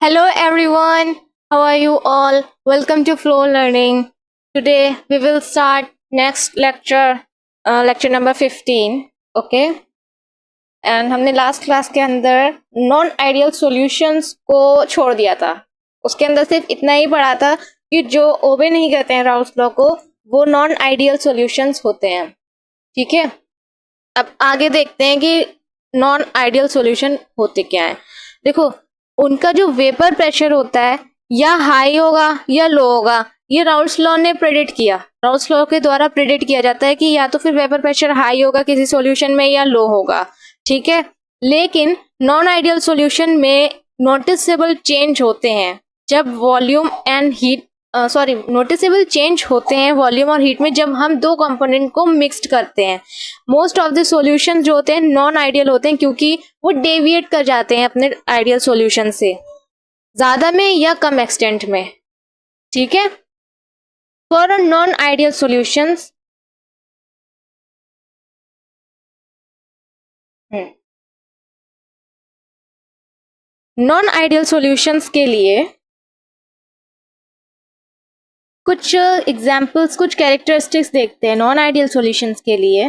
Hello everyone, how are you all? Welcome to Flow Learning. Today we will start next lecture, lecture number 15. Okay? And हमने last class के अंदर non ideal solutions को छोड़ दिया था. उसके अंदर सिर्फ इतना ही पढ़ा था कि जो ओबे नहीं करते हैं राउल्स लॉ को वो नॉन आइडियल सॉल्यूशंस होते हैं. ठीक है, अब आगे देखते हैं कि नॉन आइडियल सॉल्यूशन होते क्या है. देखो, उनका जो वेपर प्रेशर होता है या हाई होगा या लो होगा, ये राउल्स लॉ ने प्रेडिक्ट किया. राउल्स लॉ के द्वारा प्रेडिक्ट किया जाता है कि या तो फिर वेपर प्रेशर हाई होगा किसी सॉल्यूशन में या लो होगा. ठीक है, लेकिन नॉन आइडियल सॉल्यूशन में नोटिसेबल चेंज होते हैं जब volume and heat noticeable change होते हैं वॉल्यूम और हीट में जब हम दो कंपोनेंट को मिक्स्ड करते हैं. मोस्ट ऑफ द सॉल्यूशन जो होते हैं नॉन आइडियल होते हैं क्योंकि वो डेविएट कर जाते हैं अपने आइडियल सॉल्यूशन से, ज्यादा में या कम एक्सटेंट में. ठीक है, for non ideal solutions non ideal solutions के लिए कुछ एग्जाम्पल्स, कुछ कैरेक्टरिस्टिक्स देखते हैं. नॉन आइडियल सॉल्यूशंस के लिए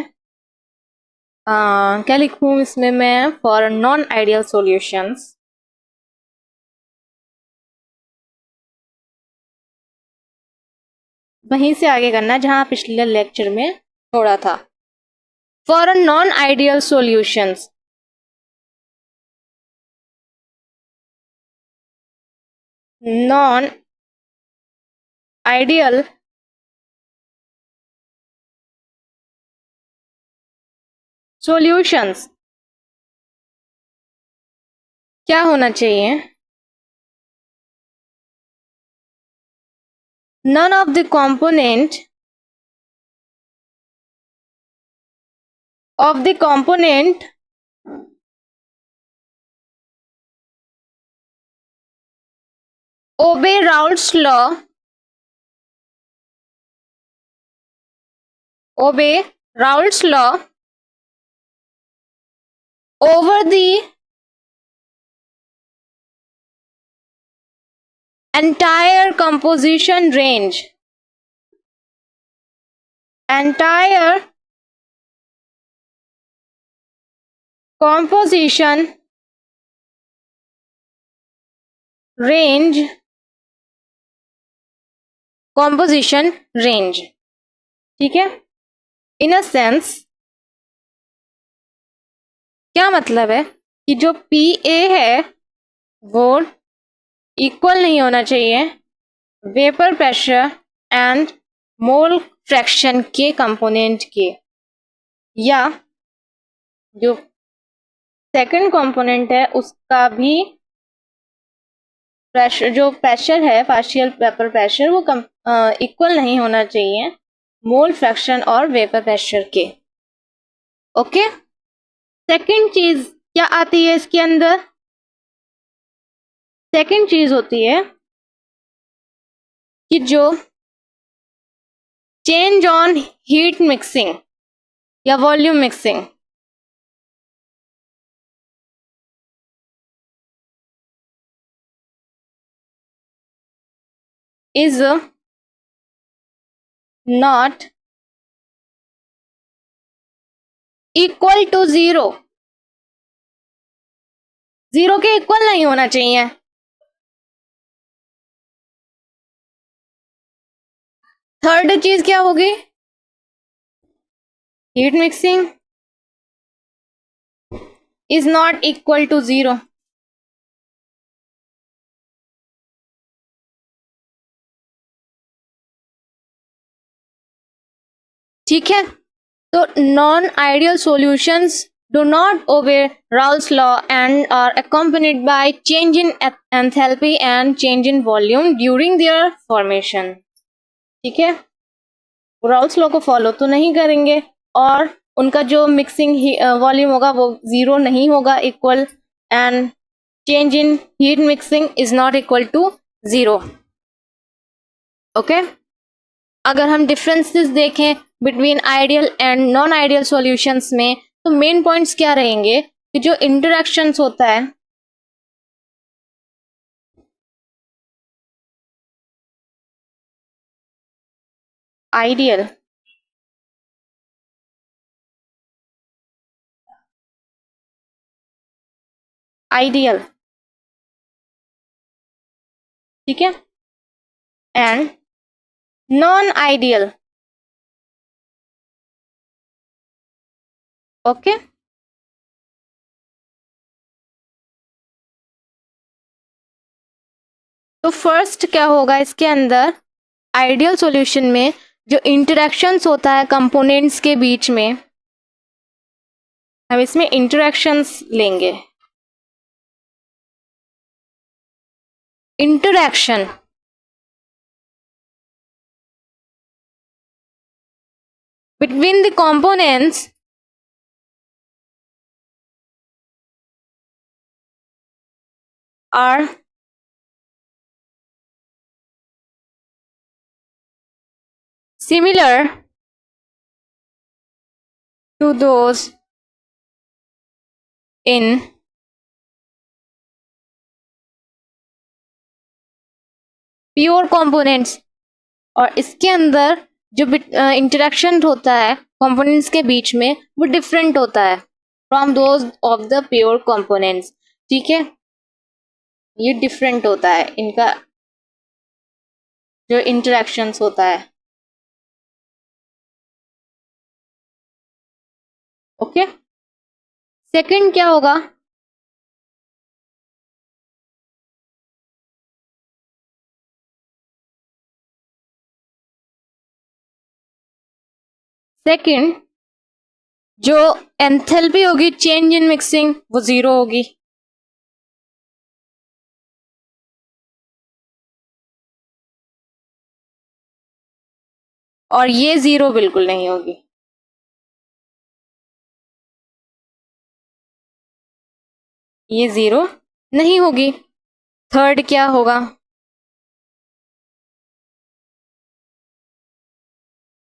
क्या लिखूं इसमें मैं? फॉर नॉन आइडियल सॉल्यूशंस वहीं से आगे करना जहां पिछले लेक्चर में छोड़ा था. For non ideal solutions non ideal solutions क्या होना चाहिए? None of the component obey Raoult's law over the entire composition range. Entire composition range. ठीक है, इन अ सेंस क्या मतलब है कि जो PA है वो इक्वल नहीं होना चाहिए vapour pressure and mole fraction के कंपोनेंट के, या जो सेकंड कंपोनेंट है उसका भी प्रेशर, जो प्रेशर है पार्शियल वेपर प्रेशर, वो इक्वल नहीं होना चाहिए मोल फ्रैक्शन और वेपर प्रेशर के. ओके, सेकंड चीज क्या आती है इसके अंदर? सेकंड चीज होती है कि जो चेंज ऑन हीट मिक्सिंग या volume mixing is not equal to 0. 0 के इक्वल नहीं होना चाहिए. थर्ड चीज क्या होगी? Heat mixing is not equal to 0. ठीक है, तो non ideal solutions do not obey Raoult's law and are accompanied by change in enthalpy and change in volume during their formation. ठीक है, Raoult's law को follow तो नहीं करेंगे और उनका जो मिक्सिंग वॉल्यूम होगा वो 0 नहीं होगा equal, and change in heat mixing is not equal to 0. Okay, अगर हम डिफरेंसेस देखें between ideal and non ideal solutions में तो मेन पॉइंट्स क्या रहेंगे कि जो इंटरेक्शंस होता है आइडियल, आइडियल, ठीक है, एंड नॉन आइडियल, ओके। तो फर्स्ट क्या होगा इसके अंदर, आइडियल सॉल्यूशन में जो इंटरेक्शंस होता है कंपोनेंट्स के बीच में, हम इसमें इंटरेक्शंस लेंगे। Interaction between the components are similar to those in pure components, और इसके अंदर जो इंटरेक्शन होता है कंपोनेंट्स के बीच में वो डिफरेंट होता है from those of the pure components, ठीक है, ये डिफरेंट होता है इनका जो इंटरेक्शंस होता है, ओके। सेकंड क्या होगा, सेकंड जो एंथैल्पी होगी चेंज इन मिक्सिंग वो जीरो होगी, और ये जीरो बिल्कुल नहीं होगी, ये जीरो नहीं होगी। थर्ड क्या होगा,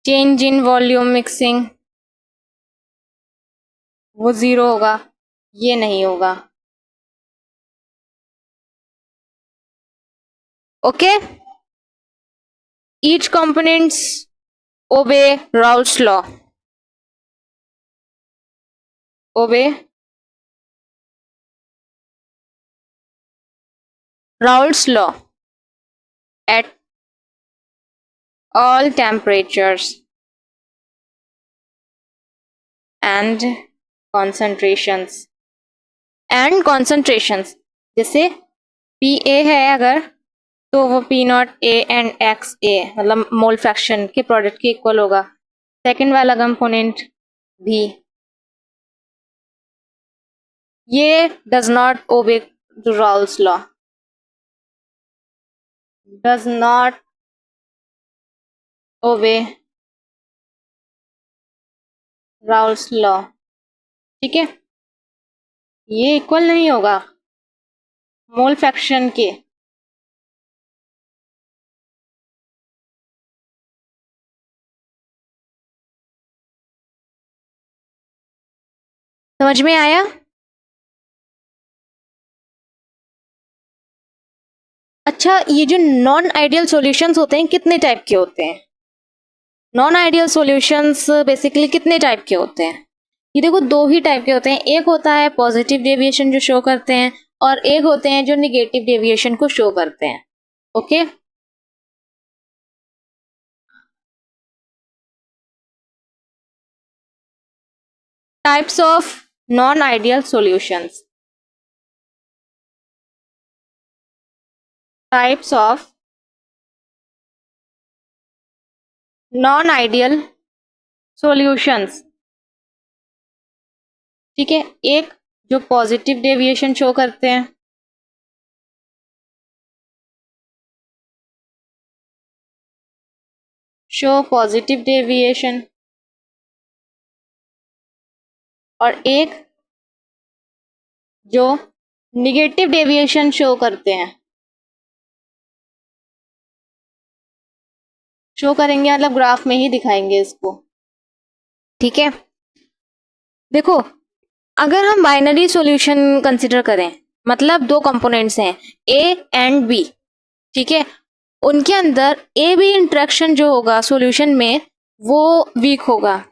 चेंज इन वॉल्यूम मिक्सिंग वो जीरो होगा, ये नहीं होगा, okay. Each components obey Raoult's law, obey Raoult's law at all temperatures and concentrations, जैसे PA है अगर तो वो P0A एंड XA मतलब मोल फ्रैक्शन के प्रोडक्ट के इक्वल होगा, सेकंड वाला कंपोनेंट भी, ये does not obey Raoult's law, does not obey Raoul's law, ठीक है, ये इक्वल नहीं होगा मोल फ्रैक्शन के, समझ में आया। अच्छा, ये जो नॉन आइडियल सॉल्यूशंस होते हैं कितने टाइप के होते हैं, नॉन आइडियल सॉल्यूशंस बेसिकली कितने टाइप के होते हैं, ये देखो दो ही टाइप के होते हैं, एक होता है पॉजिटिव डेविएशन जो शो करते हैं और एक होते हैं जो निगेटिव डेविएशन को शो करते हैं, okay. Types of non ideal solutions, types of non ideal solutions, ठीक है, एक जो पॉजिटिव डेविएशन शो करते हैं, शो पॉजिटिव डेविएशन, और एक जो निगेटिव डेविएशन शो करते हैं, शो करेंगे मतलब ग्राफ में ही दिखाएंगे इसको, ठीक है। देखो अगर हम बाइनरी सॉल्यूशन कंसिडर करें, मतलब दो कंपोनेंट्स हैं ए एंड बी, ठीक है, उनके अंदर ए बी इंट्रैक्शन जो होगा सॉल्यूशन में वो वीक होगा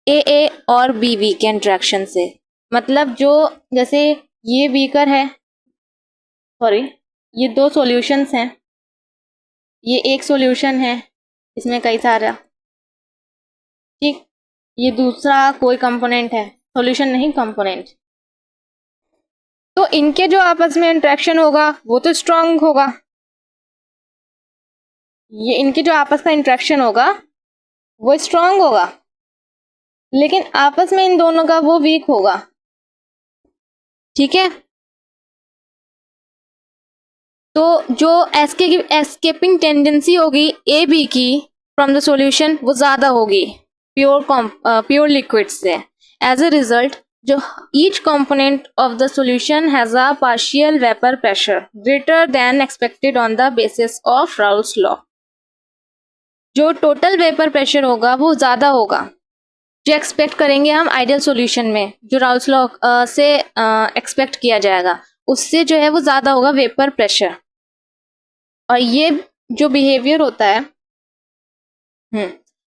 ए और बी के इंट्रैक्शन से। मतलब जो जैसे ये बीकर है, सॉरी ये दो सॉल्यूशंस हैं, ये एक सॉल्यूशन है, इसमें कई सारा, ठीक, ये दूसरा कोई कंपोनेंट है, सॉल्यूशन नहीं कंपोनेंट। तो इनके जो आपस में इंटरेक्शन होगा वो तो स्ट्रांग होगा, ये इनके जो आपस का इंटरेक्शन होगा वो स्ट्रांग होगा, लेकिन आपस में इन दोनों का वो वीक होगा। ठीक है, तो जो एस्केपिंग टेंडेंसी होगी ए बी की फ्रॉम द सॉल्यूशन वो ज्यादा होगी प्योर लिक्विड से। एज अ रिजल्ट जो each component of the solution has a partial vapour pressure greater than expected on the basis of Raoult's law. जो total vapour pressure होगा वो ज्यादा होगा जो एक्सपेक्ट करेंगे हम आइडियल सॉल्यूशन में, जो राउल्स लॉ से एक्सपेक्ट किया जाएगा उससे जो है वो ज्यादा होगा वेपर प्रेशर। और ये जो बिहेवियर होता है,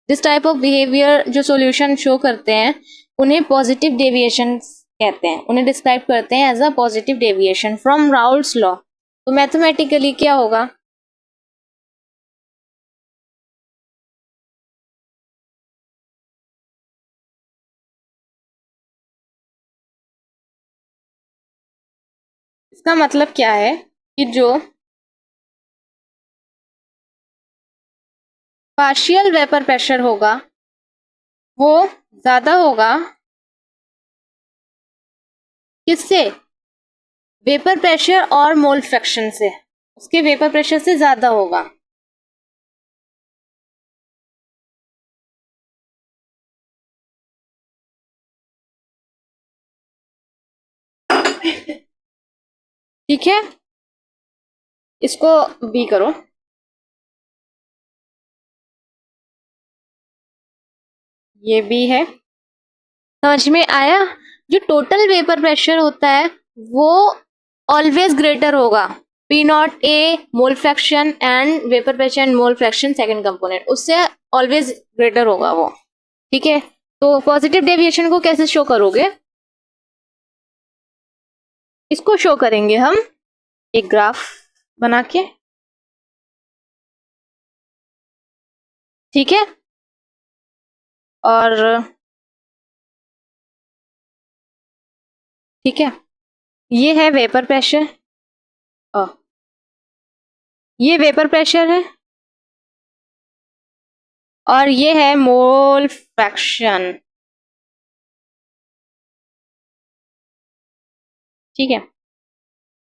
दिस टाइप ऑफ बिहेवियर जो सॉल्यूशन शो करते हैं उन्हें पॉजिटिव डेविएशन कहते हैं, उन्हें डिस्क्राइब करते हैं as a positive deviation from Raoult's law. तो मैथमेटिकली क्या होगा, इसका मतलब क्या है कि जो पार्शियल वेपर प्रेशर होगा वो ज्यादा होगा किससे, वेपर प्रेशर और मोल फ्रैक्शन से, उसके वेपर प्रेशर से ज्यादा होगा। ठीक है, इसको बी करो, ये बी है, समझ में आया। जो टोटल वेपर प्रेशर होता है वो ऑलवेज ग्रेटर होगा P not a mole fraction and vapour pressure and mole fraction second component, उससे ऑलवेज ग्रेटर होगा वो। ठीक है, तो पॉजिटिव डेविएशन को कैसे शो करोगे, इसको शो करेंगे हम एक ग्राफ बना के। ठीक है, और ठीक है, ये है वेपर प्रेशर, ये वेपर प्रेशर है और ये है मोल फ्रैक्शन। ठीक है,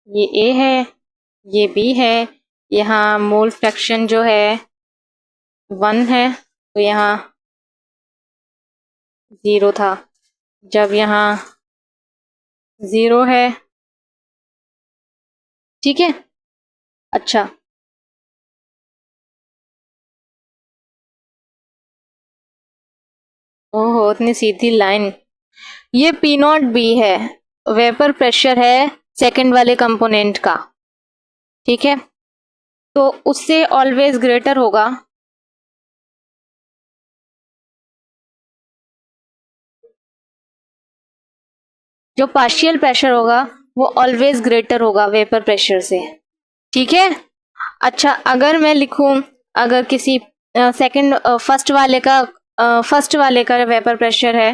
ये ए है, ये बी है, यहाँ मोल फ्रैक्शन जो है 1 है, तो यहाँ 0 था, जब यहाँ 0 है। ठीक है, अच्छा ओहो इतनी सीधी लाइन, ये पी नॉट बी है, वेपर प्रेशर है सेकंड वाले कंपोनेंट का। ठीक है, तो उससे ऑलवेज ग्रेटर होगा जो पार्शियल प्रेशर होगा वो ऑलवेज ग्रेटर होगा वेपर प्रेशर से। ठीक है, अच्छा अगर मैं लिखूं, अगर किसी सेकंड फर्स्ट वाले का वेपर प्रेशर है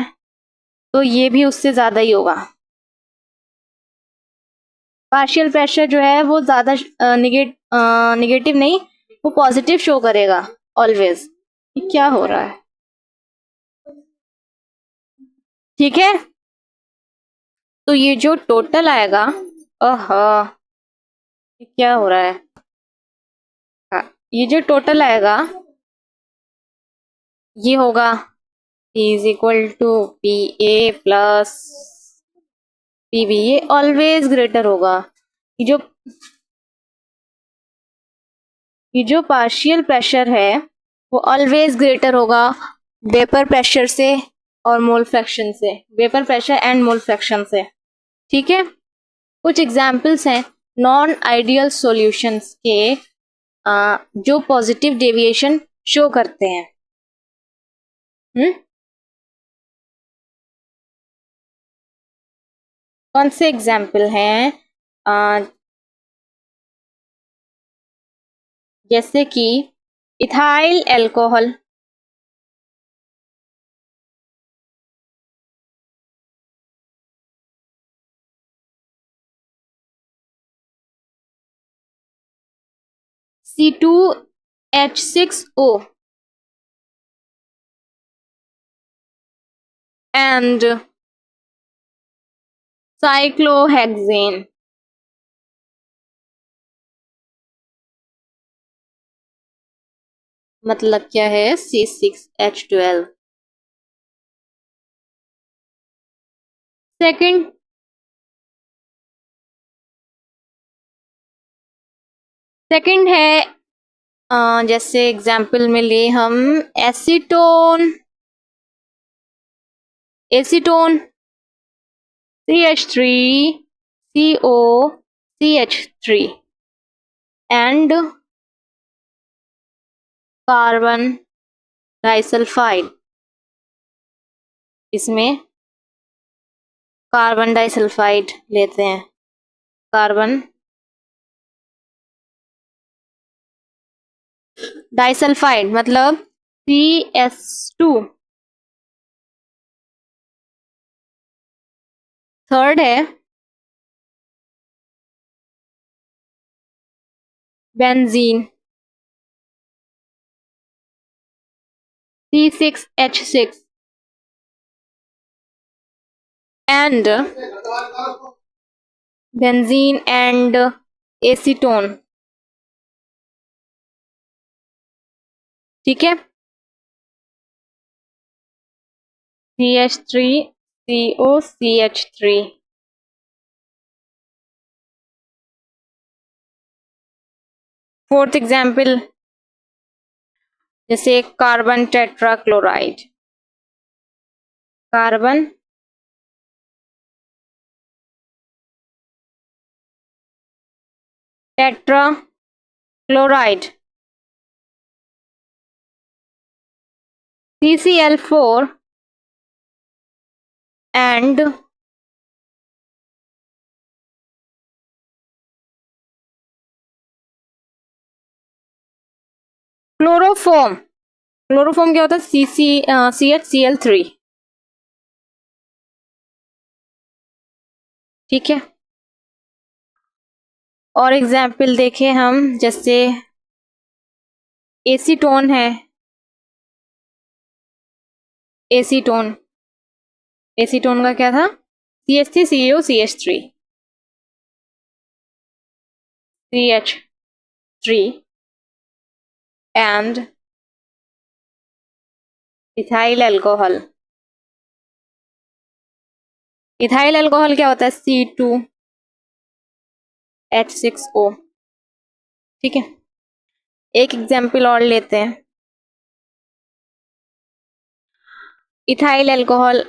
तो ये भी उससे ज्यादा ही होगा, पार्शियल प्रेशर जो है वो ज्यादा निगेटिव नहीं, वो पॉजिटिव शो करेगा ऑलवेज। ये क्या हो रहा है, ठीक है, तो ये जो टोटल आएगा, ये क्या हो रहा है, हाँ, ये जो टोटल आएगा ये होगा is equal to p a plus p b, ये ऑलवेज ग्रेटर होगा। ये जो पार्शियल प्रेशर है वो ऑलवेज ग्रेटर होगा वेपर प्रेशर से और मोल फ्रैक्शन से, vapour pressure and mole fraction से। ठीक है, कुछ एग्जाम्पल्स हैं नॉन आइडियल सॉल्यूशंस के जो पॉजिटिव डेविएशन शो करते हैं। कौन से एग्जाम्पल हैं? जैसे कि ethyl alcohol, C2H6O and cyclohexane। मतलब क्या है? C6H12। सेकंड है, जैसे एग्जाम्पल में ले हम acetone, CH3COCH3 and carbon disulphide. इसमें कार्बन डाइसल्फाइड लेते हैं, कार्बन डाइसल्फाइड मतलब CS2। थर्ड है benzene, C6H6 and benzene and acetone। ठीक है, CH3COCH3। फोर्थ एग्जाम्पल, जैसे carbon tetrachloride, carbon tetrachloride, CCl4 and chloroform. Chloroform क्या होता है? CHCl3। ठीक है, और एग्जाम्पल देखें हम, जैसे एसीटोन है, एसीटोन का क्या था? CH3COCH3 CH3 and ethyl alcohol. Ethyl alcohol क्या होता है? C2H6O। ठीक है, एक एग्जाम्पल और लेते हैं। इथाइल अल्कोहल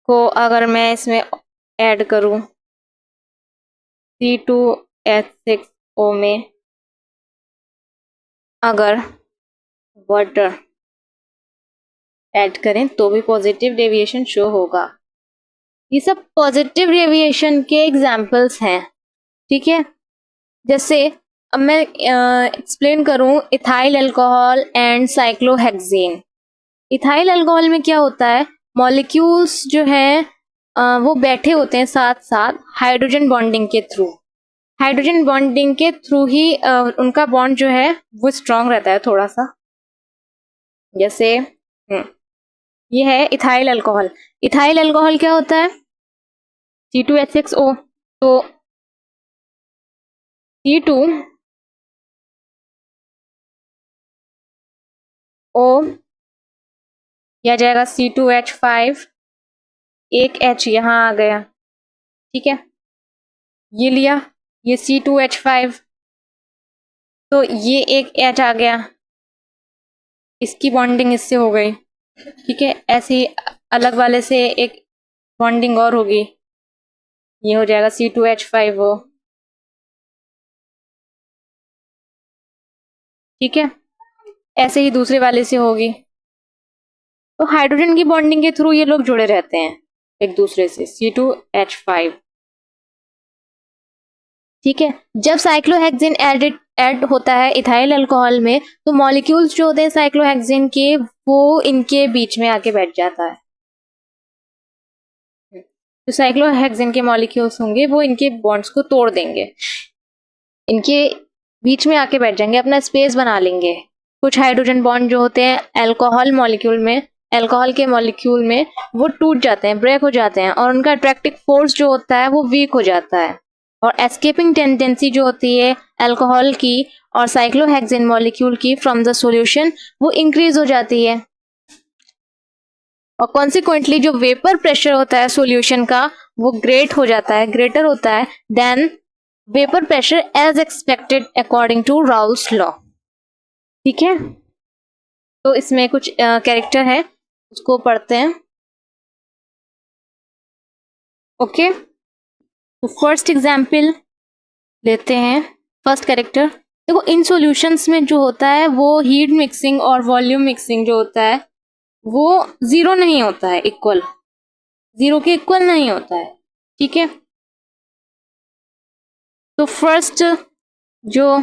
को अगर मैं इसमें ऐड करूं C2H6O में, अगर वाटर ऐड करें तो भी पॉजिटिव डेविएशन शो होगा। ये सब पॉजिटिव डेविएशन के एग्जाम्पल्स हैं। ठीक है, जैसे अब मैं एक्सप्लेन करूं ethyl alcohol and cyclohexane. Ethyl alcohol में क्या होता है? मॉलिक्यूल्स जो हैं वो बैठे होते हैं साथ साथ हाइड्रोजन बॉन्डिंग के थ्रू। हाइड्रोजन बॉन्डिंग के थ्रू ही उनका बॉन्ड जो है वो स्ट्रांग रहता है थोड़ा सा। जैसे ये है इथाइल अल्कोहल। इथाइल अल्कोहल क्या होता है? C2H6O। तो C2O यह जाएगा C2H5, एक H यहाँ आ गया। ठीक है, ये लिया, ये C2H5, तो ये एक H आ गया, इसकी बॉन्डिंग इससे हो गई। ठीक है, ऐसे ही अलग वाले से एक बॉन्डिंग और होगी, ये हो जाएगा C2H5O। ठीक है, ऐसे ही दूसरे वाले से होगी। तो हाइड्रोजन की बॉन्डिंग के थ्रू ये लोग जुड़े रहते हैं एक दूसरे से, C2H5। ठीक है, जब साइक्लोहेक्सेन ऐड होता है इथाइल अल्कोहल में, तो मॉलिक्यूल्स जो होते हैं साइक्लोहेक्सेन के, वो इनके बीच में आके बैठ जाता है। जो साइक्लोहेक्सेन के मॉलिक्यूल्स होंगे वो इनके बॉन्ड्स को तोड़ देंगे, इनके बीच में आके बैठ जाएंगे, अपना स्पेस बना लेंगे। कुछ हाइड्रोजन बॉन्ड जो होते हैं अल्कोहल के मॉलिक्यूल में वो टूट जाते हैं, ब्रेक हो जाते हैं, और उनका अट्रैक्टिव फोर्स जो होता है वो वीक हो जाता है, और एस्केपिंग टेंडेंसी जो होती है अल्कोहल की और साइक्लोहेक्सेन मॉलिक्यूल की फ्रॉम द सॉल्यूशन, वो इंक्रीज हो जाती है। और कॉन्सिक्वेंटली जो वेपर प्रेशर होता है सॉल्यूशन का, वो ग्रेटर होता है than vapour pressure as expected according to Raoult's law. ठीक है, तो इसमें कुछ कैरेक्टर है, उसको पढ़ते हैं। ओके, तो फर्स्ट एग्जाम्पल लेते हैं। फर्स्ट कैरेक्टर देखो, इन सॉल्यूशंस में जो होता है वो हीट मिक्सिंग और वॉल्यूम मिक्सिंग जो होता है वो जीरो नहीं होता है, जीरो के इक्वल नहीं होता है। ठीक है, तो फर्स्ट जो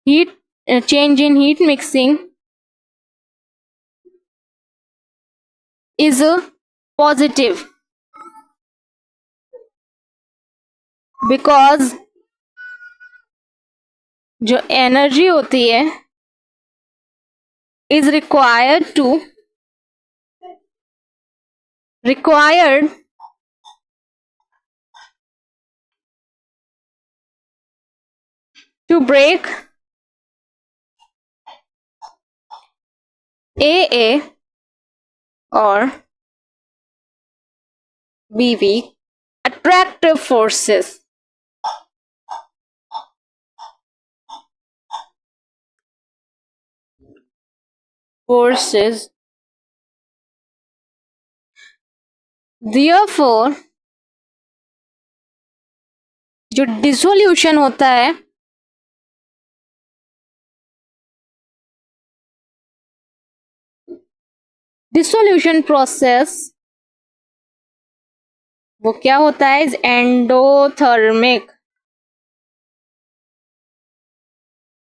heat change in heat mixing is positive because जो एनर्जी होती है is required to break AA or BB attractive forces therefore जो डिसोल्यूशन होता है डिसोल्यूशन प्रोसेस वो क्या होता है, इज एंडोथर्मिक।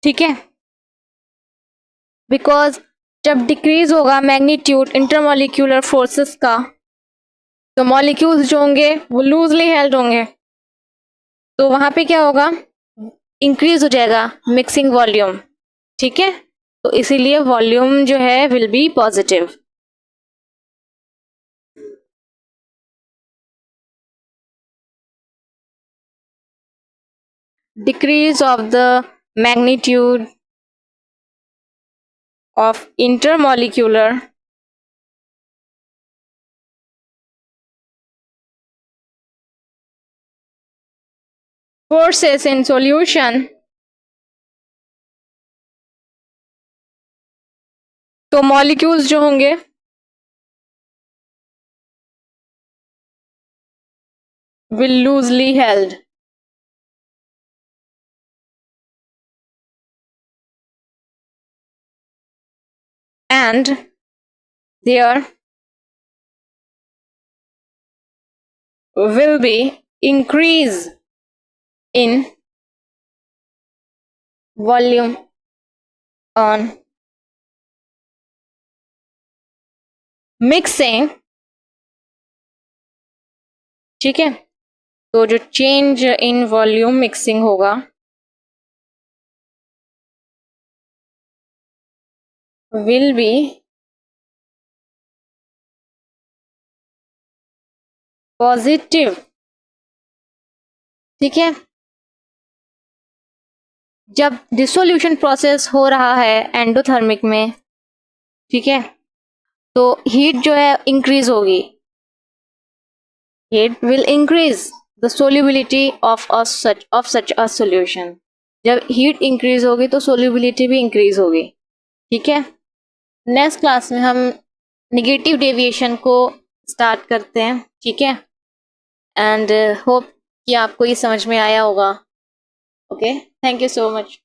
ठीक है, बिकॉज जब डिक्रीज होगा मैग्नीट्यूड इंटरमॉलिक्यूलर फोर्सेस का, तो मॉलिक्यूल्स जो होंगे वो लूजली हेल्ड होंगे, तो वहां पे क्या होगा, इंक्रीज हो जाएगा मिक्सिंग वॉल्यूम। ठीक है, तो इसीलिए वॉल्यूम जो है will be positive. Decrease of the magnitude of intermolecular forces in solution, तो मॉलिक्यूल्स जो होंगे will loosely held and there will be increase in volume on mixing। ठीक है, तो जो चेंज इन वॉल्यूम मिक्सिंग होगा will be पॉजिटिव। ठीक है, जब डिसोल्यूशन प्रोसेस हो रहा है एंडोथर्मिक में, ठीक है, तो हीट जो है इंक्रीज होगी, heat will increase the solubility of such a solution. जब हीट इंक्रीज होगी तो सोल्यूबिलिटी भी इंक्रीज होगी। ठीक है, नेक्स्ट क्लास में हम नेगेटिव डेविएशन को स्टार्ट करते हैं। ठीक है, एंड होप कि आपको ये समझ में आया होगा। Okay, thank you so much.